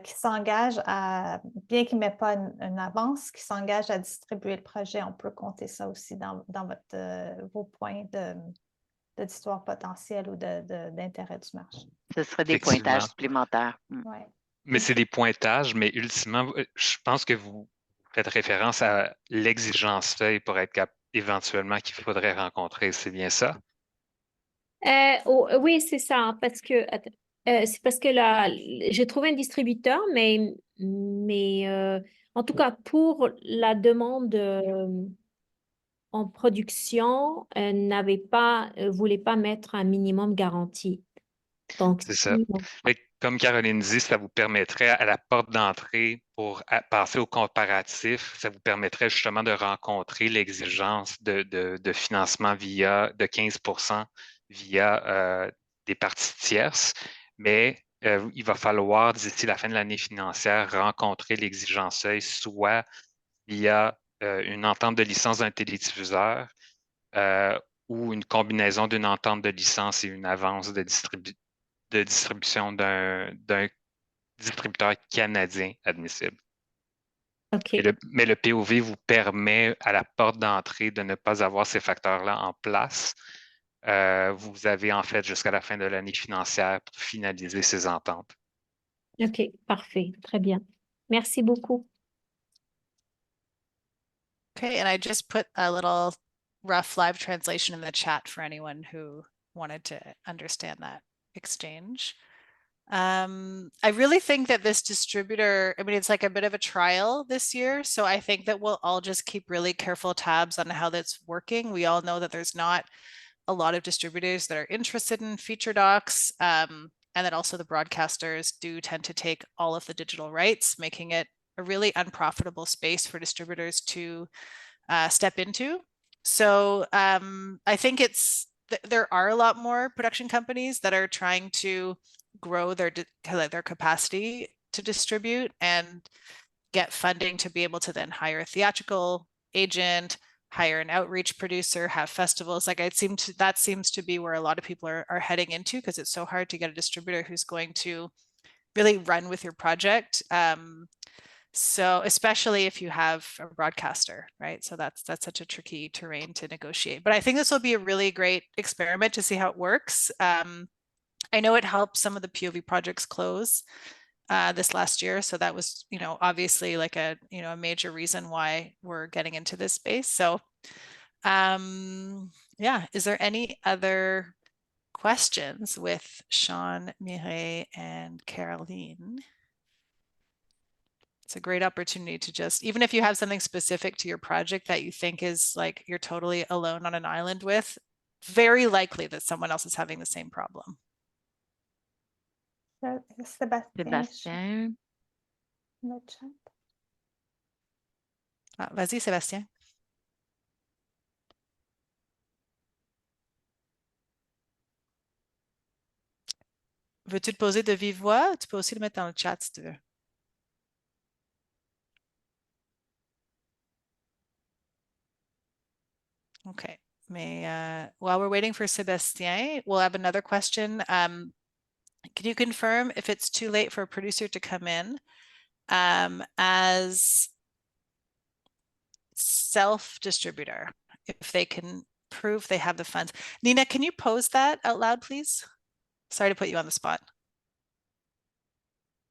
s'engage à, bien qu'il ne mette pas une avance, qui s'engage à distribuer le projet, on peut compter ça aussi dans vos points d'auditoire potentiel ou d'intérêt du marché. Ce serait des pointages supplémentaires. Ouais. Mais c'est des pointages, mais ultimement, je pense que vous faites référence à l'exigence feuille pour être éventuellement qu'il faudrait rencontrer. C'est bien ça? Oui, c'est ça, parce que c'est parce que là, j'ai trouvé un distributeur, mais en tout cas pour la demande en production, voulait pas mettre un minimum garanti. Donc, C'est ça. Fait que, comme Caroline dit, ça vous permettrait à la porte d'entrée pour passer au comparatif, ça vous permettrait justement de rencontrer l'exigence de financement de 15% via des parties tierces, mais il va falloir, d'ici la fin de l'année financière, rencontrer l'exigence seuil, soit via une entente de licence d'un télédiffuseur ou une combinaison d'une entente de licence et une avance de distribution d'un distributeur canadien admissible. OK. Mais le POV vous permet à la porte d'entrée de ne pas avoir ces facteurs-là en place. Vous avez en fait jusqu'à la fin de l'année financière pour finaliser ces ententes. OK, parfait, très bien. Merci beaucoup. Okay, and I just put a little rough live translation in the chat for anyone who wanted to understand that exchange. I really think that this distributor, I mean, it's like a bit of a trial this year. So I think that we'll all just keep really careful tabs on how that's working. We all know that there's not a lot of distributors that are interested in feature docs. And that also the broadcasters do tend to take all of the digital rights, making it a really unprofitable space for distributors to step into. So I think there are a lot more production companies that are trying to grow their capacity to distribute and get funding to be able to then hire a theatrical agent, hire an outreach producer, have festivals. Like that seems to be where a lot of people are heading into, because it's so hard to get a distributor who's going to really run with your project. So especially if you have a broadcaster, right? So that's such a tricky terrain to negotiate. But I think this will be a really great experiment to see how it works. I know it helped some of the POV projects close this last year. So that was, obviously like a major reason why we're getting into this space. So yeah, is there any other questions with Sean, Mireille, and Caroline? It's a great opportunity to just, even if you have something specific to your project that you think is like you're totally alone on an island with, very likely that someone else is having the same problem. Sébastien. In the chat. Vas-y, Sébastien. Veux-tu te poser de vive voix? Tu peux aussi le mettre dans le chat si tu veux. Okay. While we're waiting for Sébastien, we'll have another question. Can you confirm if it's too late for a producer to come in as self-distributor, if they can prove they have the funds? Nina, can you pose that out loud, please? Sorry to put you on the spot.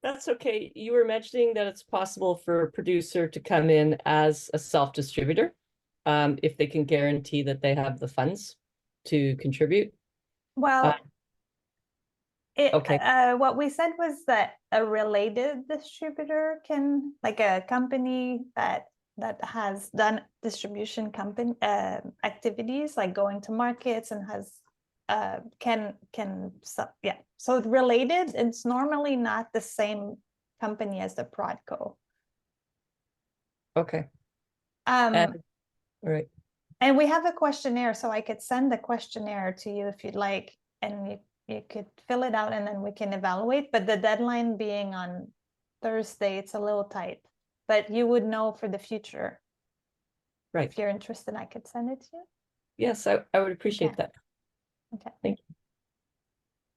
That's okay. You were mentioning that it's possible for a producer to come in as a self-distributor, if they can guarantee that they have the funds to contribute. Well, okay. What we said was that a related distributor can, like a company that has done distribution company activities, like going to markets and has yeah. So it's related. It's normally not the same company as the Prodco. Okay. All right. And we have a questionnaire, so I could send the questionnaire to you if you'd like, and you could fill it out and then we can evaluate. But the deadline being on Thursday, it's a little tight, but you would know for the future. Right. If you're interested, I could send it to you. Yes, I would appreciate that. Okay. Thank you.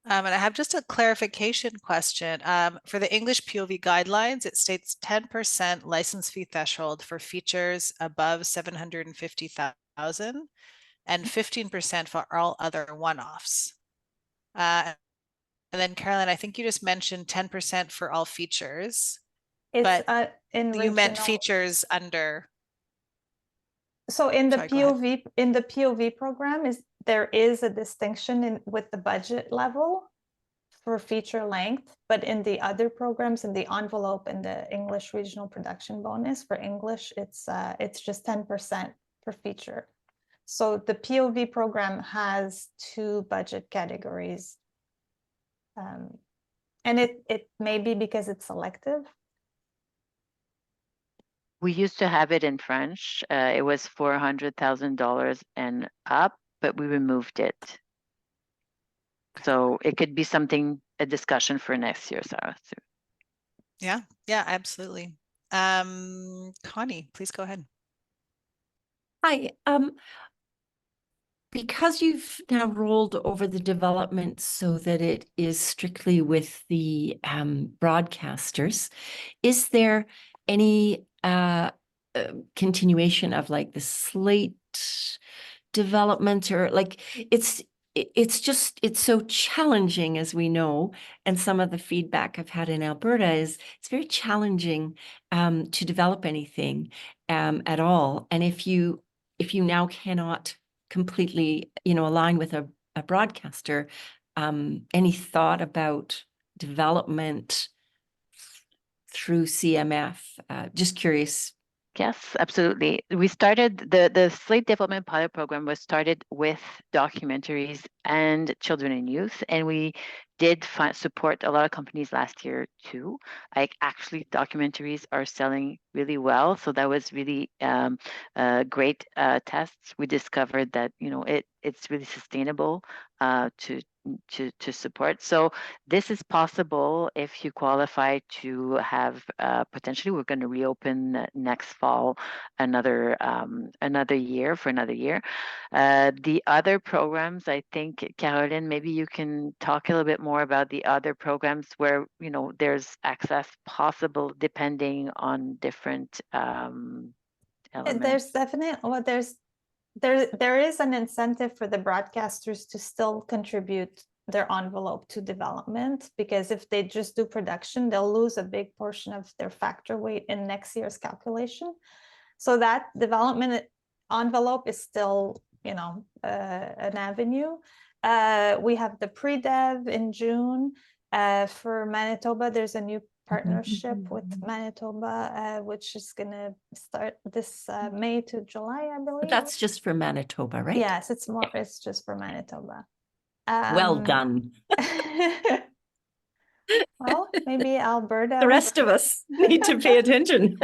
And I have just a clarification question. For the English POV guidelines, it states 10% license fee threshold for features above 750,000 and 15% for all other one-offs. And then Caroline, I think you just mentioned 10% for all features. It's but in you meant regional- features under. So in the Sorry, go ahead. POV program there is a distinction with the budget level for feature length, but in the other programs, in the envelope and the English regional production bonus for English, it's just 10% for feature. So the POV program has two budget categories. And it may be because it's selective. We used to have it in French. It was $400,000 and up, but we removed it. So it could be something, a discussion for next year, Sarah. Yeah, absolutely. Connie, please go ahead. Hi, because you've now rolled over the development so that it is strictly with the broadcasters, is there any continuation of like the slate development, or like it's so challenging, as we know, and some of the feedback I've had in Alberta is it's very challenging to develop anything at all. And if you now cannot completely, align with a broadcaster, any thought about development through CMF? Just curious. Yes, absolutely. We started the Slate Development Pilot Program was started with documentaries and children and youth, and we did support a lot of companies last year too. Like actually, documentaries are selling really well, so that was really great tests. We discovered that it's really sustainable to support. So this is possible if you qualify to have potentially. We're going to reopen next fall another year for another year. The other programs, I think, Caroline, maybe you can talk a little bit more about the other programs where there's access possible depending on different elements. There's definitely there is an incentive for the broadcasters to still contribute their envelope to development, because if they just do production, they'll lose a big portion of their factor weight in next year's calculation. So that development envelope is still, an avenue. We have the pre-dev in June. For Manitoba, there's a new partnership with Manitoba, which is gonna start this May to July, I believe. But that's just for Manitoba, right? Yes, it's just for Manitoba. Well done. Well, maybe Alberta. The rest of us need to pay attention.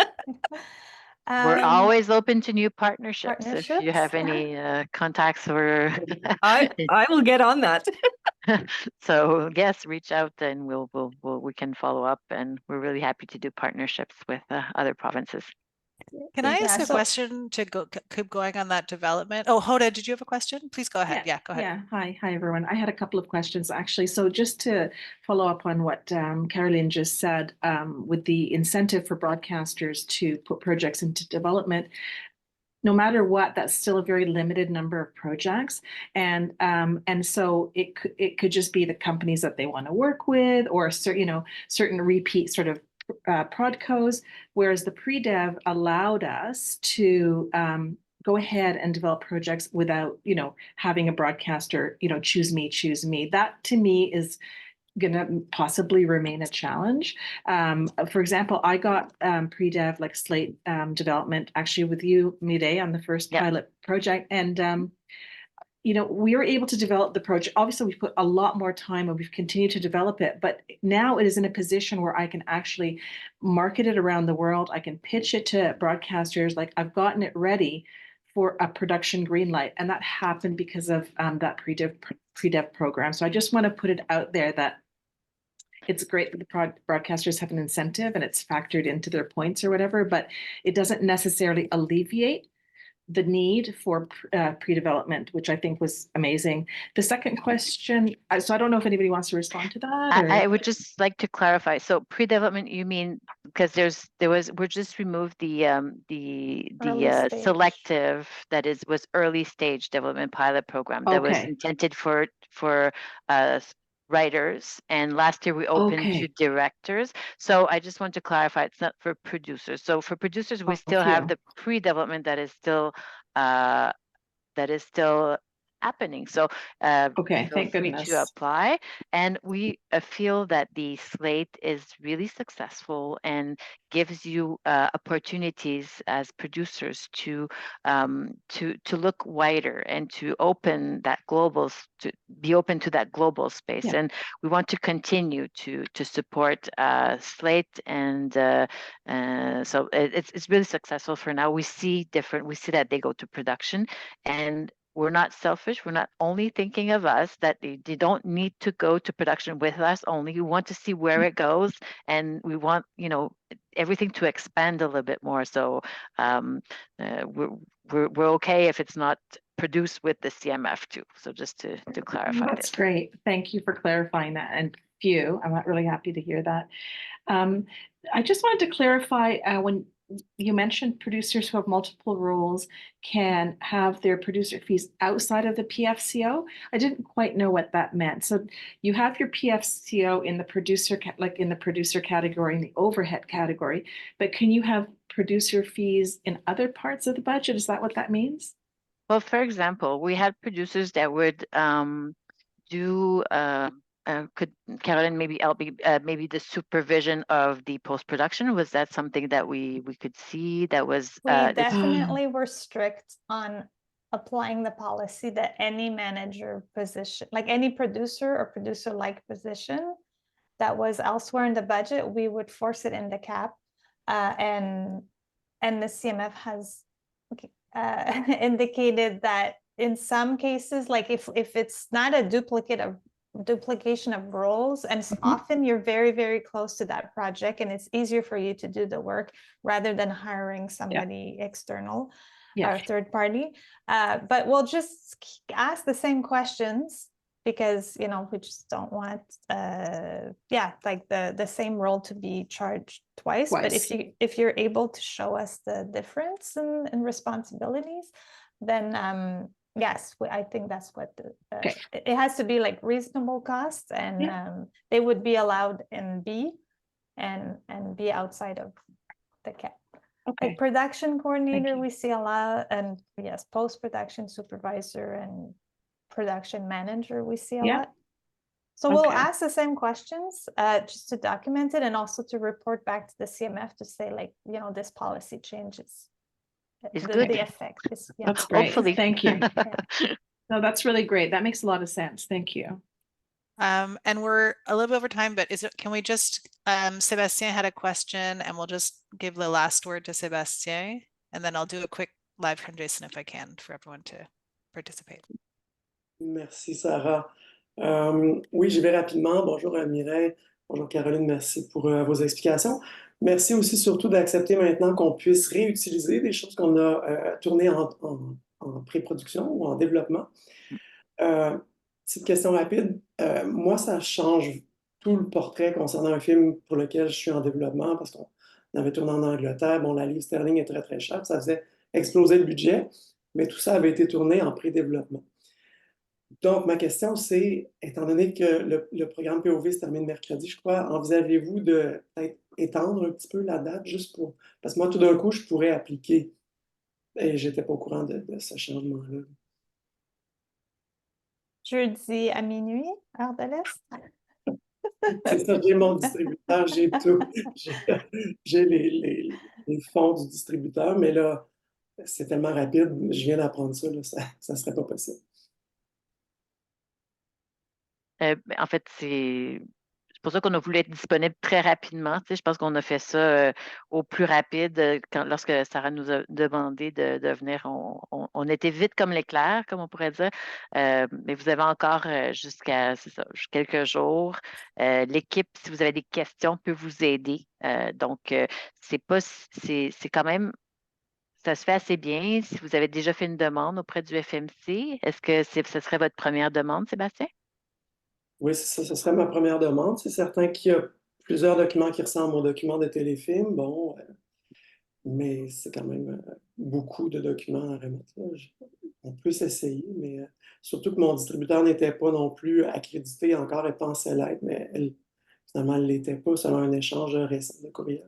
We're always open to new partnerships. If you have partnerships. any contacts or I will get on that. so yes, reach out and we can follow up, and we're really happy to do partnerships with other provinces. Can I ask Yeah, a question to keep going on that development? Oh, Hoda, did you have a question? Please go ahead. Yeah, go ahead. Yeah, hi everyone. I had a couple of questions actually. So just to follow up on what Caroline just said, with the incentive for broadcasters to put projects into development, no matter what, that's still a very limited number of projects, and so it could just be the companies that they want to work with, or certain repeat sort of prodcos, whereas the pre-dev allowed us to go ahead and develop projects without having a broadcaster choose me. That to me is going to possibly remain a challenge. For example, I got pre-dev like slate development actually with you, Mireille, on the first pilot project, and we were able to develop the project. Obviously, we've put a lot more time and we've continued to develop it, but now it is in a position where I can actually market it around the world. I can pitch it to broadcasters. Like, I've gotten it ready for a production green light, and that happened because of that pre-dev program. So I just want to put it out there that it's great that the broadcasters have an incentive and it's factored into their points or whatever, but it doesn't necessarily alleviate the need for pre-development, which I think was amazing. The second question, so I don't know if anybody wants to respond to that. I would just like to clarify. So pre-development, you mean because we just removed the selective, that was early stage development pilot program that was intended for writers, and last year we opened to directors. So I just want to clarify, it's not for producers. So for producers, we still have the pre-development that is still happening. So thank goodness to apply, and we feel that the slate is really successful and gives you opportunities as producers to look wider and to open that to be open to that global space. And we want to continue to support slate, and so it's really successful for now. We see that they go to production, and we're not selfish. We're not only thinking of us, that they don't need to go to production with us only. We want to see where it goes, and we want, everything to expand a little bit more. So we're okay if it's not produced with the CMF too. So just to clarify. That's great. Thank you for clarifying that. And I'm really happy to hear that. I just wanted to clarify when you mentioned producers who have multiple roles can have their producer fees outside of the PFCO. I didn't quite know what that meant. So you have your PFCO in the producer, in the producer category, in the overhead category, but can you have producer fees in other parts of the budget? Is that what that means? Well, for example, we had producers that would do could Caroline maybe maybe the supervision of the post-production? Was that something that we could see that was we definitely were strict on applying the policy that any manager position, like any producer or producer-like position that was elsewhere in the budget, we would force it in the cap, and the CMF has indicated that in some cases, like if it's not a duplication of roles, and often you're very, very close to that project and it's easier for you to do the work rather than hiring somebody external or third party, but we'll just ask the same questions, because we just don't want like the same role to be charged twice. But if you're able to show us the difference in responsibilities, then yes, I think that's what it has to be, like reasonable costs, and they would be allowed in B and be outside of the cap. Like production coordinator, we see a lot, and yes, post-production supervisor and production manager, we see a lot. So we'll Okay. ask the same questions, just to document it and also to report back to the CMF to say like, this policy changes. It's good. The effect is, yeah. That's great. Hopefully. Thank you. No, that's really great. That makes a lot of sense. Thank you. And we're a little bit over time, but can we just, Sebastien had a question and we'll just give the last word to Sebastien, and then I'll do a quick live translation if I can for everyone to participate. Merci, Sarah. Oui, j'y vais rapidement. Bonjour Mireille, bonjour Caroline, merci pour vos explications. Merci aussi surtout d'accepter maintenant qu'on puisse réutiliser des choses qu'on a tournées en pré-production ou en développement. Petite question rapide. Moi, ça change tout le portrait concernant un film pour lequel je suis en développement parce qu'on avait tourné en Angleterre. Bon, la livre sterling est très, très chère. Ça faisait exploser le budget, mais tout ça avait été tourné en pré-développement. Donc, ma question, c'est, étant donné que le programme POV se termine mercredi, je crois, envisagez-vous de peut-être étendre un petit peu la date juste pour... Parce que moi, tout d'un coup, je pourrais appliquer et je n'étais pas au courant de ce changement-là. Jeudi à minuit, heure de l'Est. C'est ça, j'ai mon distributeur, j'ai tout. J'ai les fonds du distributeur, mais là, c'est tellement rapide, je viens d'apprendre ça, là, ça ne serait pas possible. En fait, c'est pour ça qu'on a voulu être disponible très rapidement. Tu sais, je pense qu'on a fait ça au plus rapide lorsque Sarah nous a demandé de venir. On était vite comme l'éclair, comme on pourrait dire. Mais vous avez encore jusqu'à quelques jours. L'équipe, si vous avez des questions, peut vous aider. Donc, c'est quand même. Ça se fait assez bien. Si vous avez déjà fait une demande auprès du FMC, est-ce que ce serait votre première demande, Sébastien? Oui, c'est ça, ce serait ma première demande. C'est certain qu'il y a plusieurs documents qui ressemblent aux documents de téléfilm, bon, mais c'est quand même beaucoup de documents à remettre. On peut s'essayer, mais surtout que mon distributeur n'était pas non plus accrédité encore et pensait l'être, mais finalement, elle ne l'était pas selon un échange récent de courriel.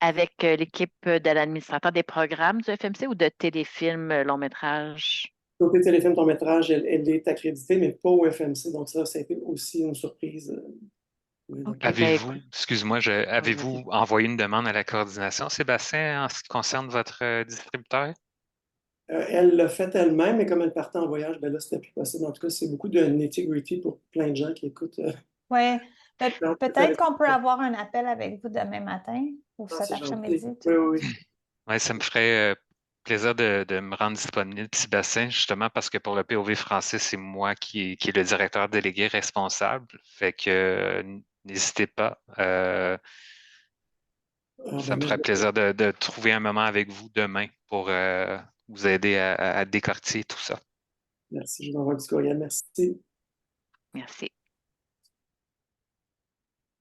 Avec l'équipe de l'administrateur des programmes du FMC ou de téléfilms long métrage? Côté téléfilm, ton métrage, elle est accréditée, mais pas au FMC. Donc ça a été aussi une surprise. OK, Avez-vous, écoute. excuse-moi, avez-vous envoyé une demande à la coordination, Sébastien, en ce qui concerne votre distributeur? Elle l'a fait elle-même, mais comme elle partait en voyage, ben là, c'était plus possible. En tout cas, c'est beaucoup de nitty-gritty pour plein de gens qui écoutent. Oui, Donc, peut-être qu'on peut avoir un appel avec vous demain matin ou cet c'est gentil. après-midi. Oui. Oui, ça me ferait plaisir de me rendre disponible, Sébastien, justement, parce que pour le POV français, c'est moi qui est le directeur délégué responsable. Fait que n'hésitez pas. Ça me ferait plaisir de trouver un moment avec vous demain pour vous aider à décortiquer tout ça. Merci, je vous envoie du courriel. Merci. Merci.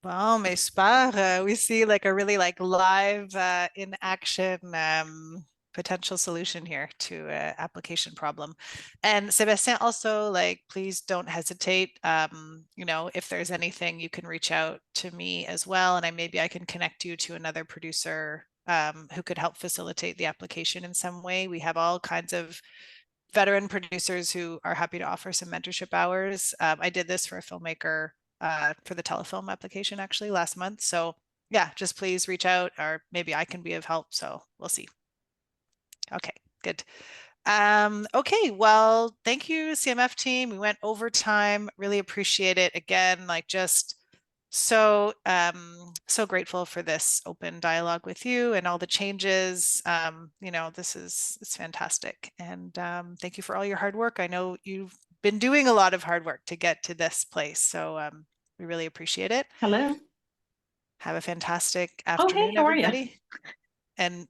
Wow, mais super. We see like a really like live in action potential solution here to an application problem. And Sebastien, also like please don't hesitate. If there's anything, you can reach out to me as well, and maybe I can connect you to another producer who could help facilitate the application in some way. We have all kinds of veteran producers who are happy to offer some mentorship hours. I did this for a filmmaker for the telefilm application actually last month. So yeah, just please reach out, or maybe I can be of help. So we'll see. Okay, good. Okay, well, thank you, CMF team. We went overtime. Really appreciate it. Again, like just so grateful for this open dialogue with you and all the changes. It's fantastic. And thank you for all your hard work. I know you've been doing a lot of hard work to get to this place. So we really appreciate it. Hello. Have a fantastic Oh, afternoon, hey, how are you? everybody. And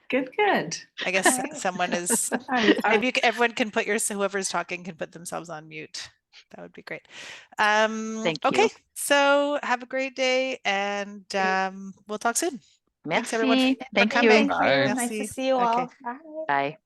Good. I guess Alright. someone is, maybe everyone can put whoever's talking can put themselves on mute. That would be great. Thank Okay, you. so have a great day and we'll talk soon. Thanks everyone Merci. for Thank coming. you. Thank you. Bye. Nice to Merci. see you Okay. all. Bye. Bye.